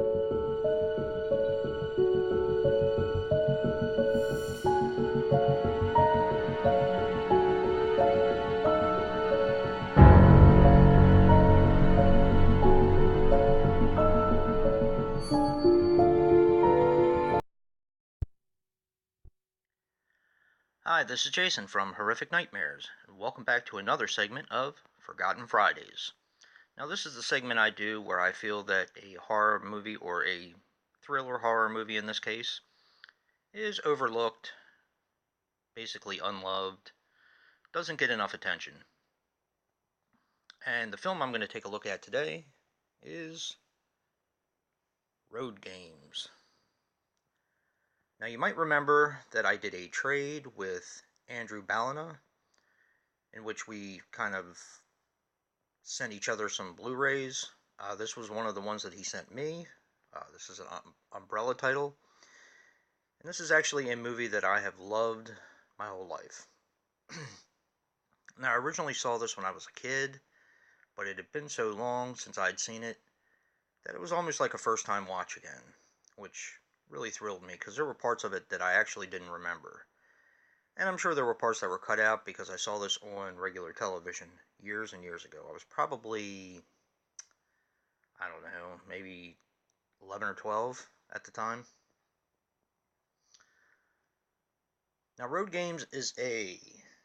Hi, this is Jason from Horrific Nightmares, and welcome back to another segment of Forgotten Fridays. Now, this is the segment I do where I feel that a horror movie, or a thriller horror movie in this case, is overlooked, basically unloved, doesn't get enough attention. And the film I'm going to take a look at today is Road Games. Now, you might remember that I did a trade with Andrew Ballina, in which we kind of sent each other some Blu-rays. This was one of the ones that he sent me. This is an umbrella title. And this is actually a movie that I have loved my whole life. Now, I originally saw this when I was a kid, but it had been so long since I'd seen it that it was almost like a first-time watch again, which really thrilled me because there were parts of it that I actually didn't remember. And I'm sure there were parts that were cut out because I saw this on regular television years and years ago. I was probably, I don't know, maybe 11 or 12 at the time. Now, Road Games is a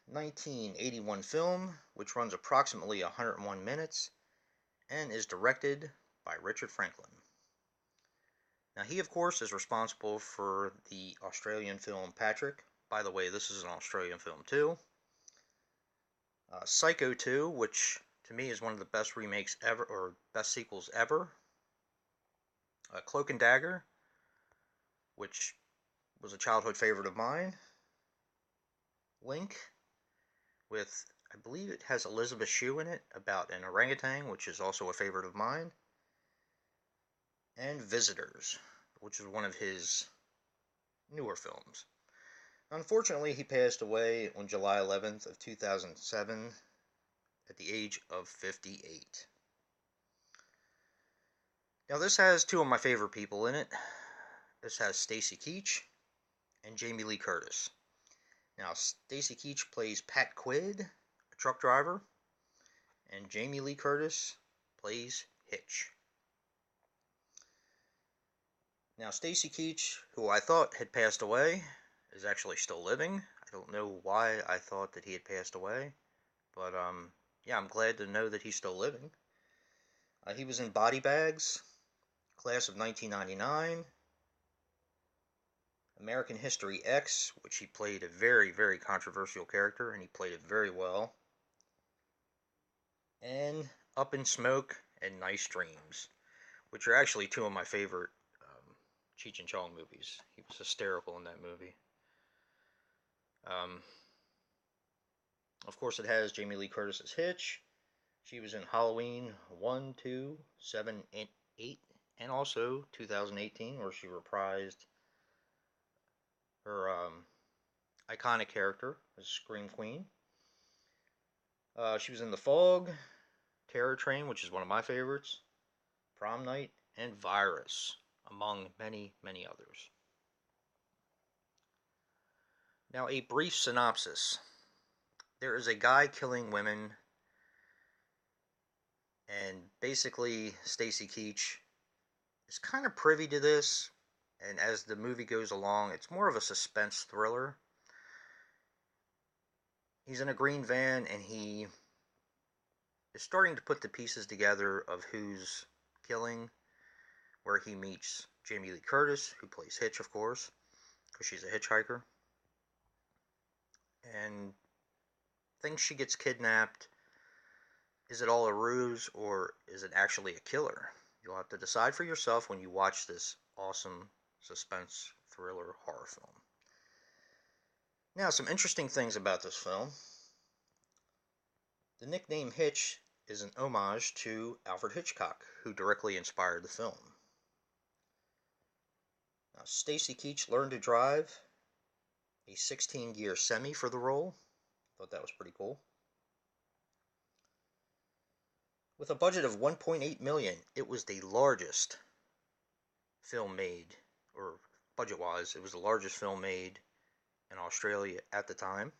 1981 film which runs approximately 101 minutes and is directed by Richard Franklin. Now, he, of course, is responsible for the Australian film Patrick. By the way, this is an Australian film, too. Psycho 2, which to me is one of the best remakes ever, or best sequels ever. Cloak and Dagger, which was a childhood favorite of mine. Link, with, I believe it has Elizabeth Shue in it, about an orangutan, which is also a favorite of mine. And Visitors, which is one of his newer films. Unfortunately, he passed away on July 11th of 2007 at the age of 58. Now, this has two of my favorite people in it. This has Stacy Keach and Jamie Lee Curtis. Now, Stacy Keach plays Pat Quid, a truck driver, and Jamie Lee Curtis plays Hitch. Now, Stacy Keach, who I thought had passed away, is actually still living. I don't know why I thought that he had passed away, but yeah, I'm glad to know that he's still living. He was in Body Bags, class of 1999, American History X, which he played a very, very controversial character, and he played it very well, and Up in Smoke and Nice Dreams, which are actually two of my favorite Cheech and Chong movies. He was hysterical in that movie. Of course, it has Jamie Lee Curtis as Hitch. She was in Halloween 1, 2, 7, and 8, and also 2018, where she reprised her iconic character as Scream Queen. She was in The Fog, Terror Train, which is one of my favorites, Prom Night, and Virus, among many, many others. Now, a brief synopsis. There is a guy killing women, and basically Stacy Keach is kind of privy to this, and as the movie goes along, it's more of a suspense thriller. He's in a green van, and he is starting to put the pieces together of who's killing, where he meets Jamie Lee Curtis, who plays Hitch, of course, because she's a hitchhiker, and thinks she gets kidnapped. Is it all a ruse, or is it actually a killer? You'll have to decide for yourself when you watch this awesome suspense thriller horror film. Now, some interesting things about this film. The nickname Hitch is an homage to Alfred Hitchcock, who directly inspired the film. Now, Stacy Keach learned to drive a 16-gear semi for the role. Thought that was pretty cool. With a budget of $1.8 million, it was the largest film made, or budget-wise, it was the largest film made in Australia at the time.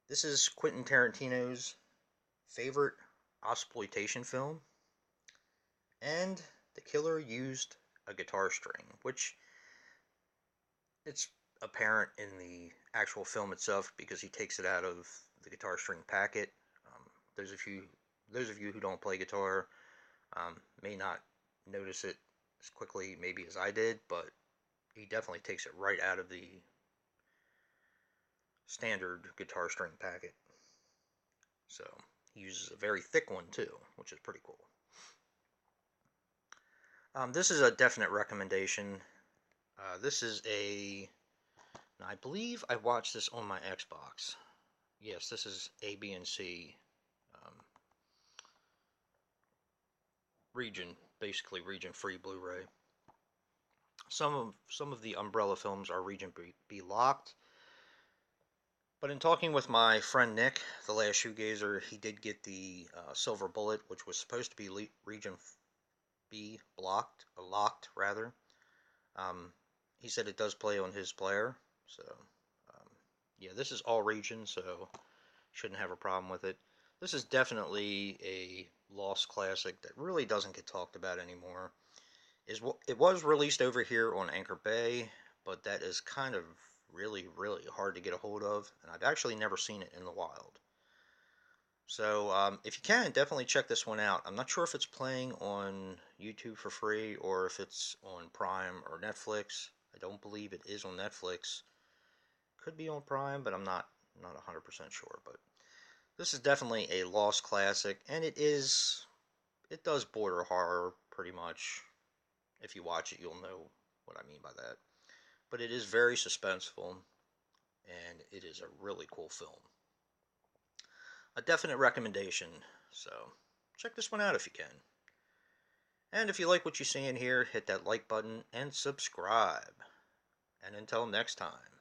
This is Quentin Tarantino's favorite exploitation film, and the killer used a guitar string, which it's apparent in the actual film itself because he takes it out of the guitar string packet. Um, those of you who don't play guitar may not notice it as quickly maybe as I did, but he definitely takes it right out of the standard guitar string packet. So he uses a very thick one too, which is pretty cool. This is a definite recommendation. This is I believe I watched this on my Xbox. Yes, this is A, B, and C region, basically region free Blu-ray. Some of the Umbrella films are region B locked, but in talking with my friend Nick, the last shoegazer, he did get the Silver Bullet, which was supposed to be region B locked rather. He said it does play on his player, so yeah, this is all region, so shouldn't have a problem with it. This is definitely a lost classic that really doesn't get talked about anymore. It was released over here on Anchor Bay, but that is kind of really hard to get a hold of, and I've actually never seen it in the wild. So if you can, definitely check this one out. I'm not sure if it's playing on YouTube for free or if it's on Prime or Netflix. I don't believe it is on Netflix. Could be on Prime, but I'm not 100% sure. But this is definitely a lost classic, and it does border horror pretty much. If you watch it, you'll know what I mean by that. But it is very suspenseful, and it is a really cool film. A definite recommendation, so check this one out if you can. And if you like what you see in here, hit that like button and subscribe. And until next time.